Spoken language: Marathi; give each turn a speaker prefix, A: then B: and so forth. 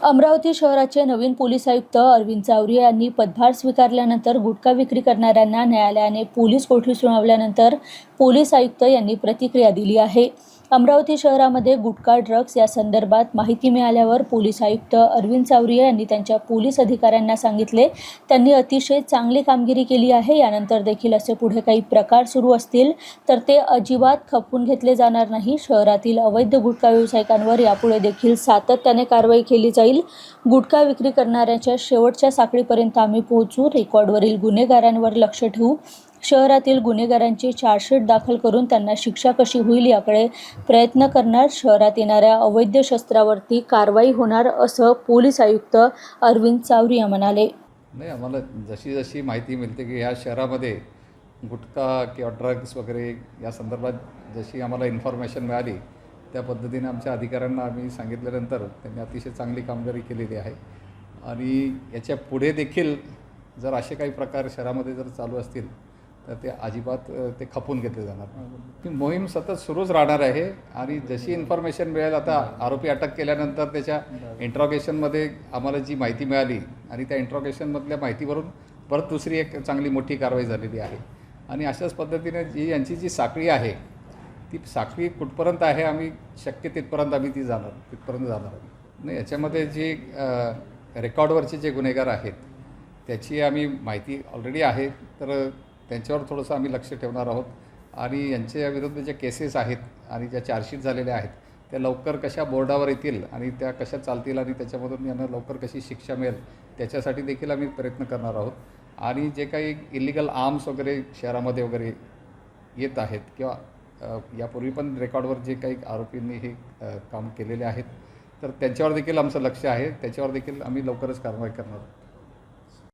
A: अमरावती शहराचे नवीन पोलीस आयुक्त अरविंद चावरिया यांनी पदभार स्वीकारल्यानंतर गुटखा विक्री करणाऱ्यांना न्यायालयाने पोलीस कोठडी सुनावल्यानंतर पोलीस आयुक्त यांनी प्रतिक्रिया दिली आहे। अमरावती शहरामध्ये गुटखा ड्रग्ज या संदर्भात माहिती मिळाल्यावर पोलीस आयुक्त अरविंद चावरिया यांनी त्यांच्या पोलीस अधिकाऱ्यांना सांगितले, त्यांनी अतिशय चांगली कामगिरी केली आहे। यानंतर देखील असे पुढे काही प्रकार सुरू असतील तर ते अजिबात खपवून घेतले जाणार नाही। शहरातील अवैध गुटखा व्यावसायिकांवर यापुढे देखील सातत्याने कारवाई केली जाईल। गुटखा विक्री करणाऱ्यांच्या शेवटच्या साखळीपर्यंत आम्ही पोहोचू। रेकॉर्डवरील गुन्हेगारांवर लक्ष ठेवू। शहरातील गुन्हेगारांची चार्जशीट दाखल करून त्यांना शिक्षा कशी होईल याकडे प्रयत्न करणार। शहरात येणाऱ्या अवैध शस्त्रावरती कारवाई होणार असं पोलीस आयुक्त अरविंद चावरिया म्हणाले।
B: नाही, आम्हाला जशी जशी माहिती मिळते की ह्या शहरामध्ये गुटखा किंवा ड्रग्स वगैरे या संदर्भात जशी आम्हाला इन्फॉर्मेशन मिळाली त्या पद्धतीने आमच्या अधिकाऱ्यांना आम्ही सांगितल्यानंतर त्यांनी अतिशय चांगली कामगिरी केलेली आहे। आणि याच्या पुढे देखील जर असे काही प्रकार शहरामध्ये जर चालू असतील तर ते अजिबात ते खपून घेतले जाणार। ही मोहीम सतत सुरूच राहणार आहे आणि जशी इन्फॉर्मेशन मिळेल, आता आरोपी अटक केल्यानंतर त्याच्या इंट्रॉगेशनमध्ये आम्हाला जी माहिती मिळाली आणि त्या इंट्रॉगेशनमधल्या माहितीवरून परत दुसरी एक चांगली मोठी कारवाई झालेली आहे। आणि अशाच पद्धतीने यांची जी साखळी आहे ती साखळी कुठपर्यंत आहे, आम्ही शक्य तिथपर्यंत आम्ही तिथपर्यंत जाणार नाही। याच्यामध्ये जे रेकॉर्डवरचे जे गुन्हेगार आहेत त्याची आम्ही माहिती ऑलरेडी आहे, तर त्यांच्यावर थोडंसं आम्ही लक्ष ठेवणार आहोत। आणि यांच्या विरुद्ध ज्या केसेस आहेत आणि ज्या चार्जशीट झालेल्या आहेत त्या लवकर कशा बोर्डावर येतील आणि त्या कशा चालतील आणि त्याच्यामधून यांना लवकर कशी शिक्षा मिळेल त्याच्यासाठी देखील आम्ही प्रयत्न करणार आहोत। आणि जे काही इलिगल आर्म्स वगैरे शहरामध्ये वगैरे येत आहेत किंवा यापूर्वी पण रेकॉर्डवर जे काही आरोपींनी हे काम केलेले आहेत तर त्यांच्यावर देखील आमचं लक्ष आहे, त्याच्यावर देखील आम्ही लवकरच कारवाई करणार आहोत।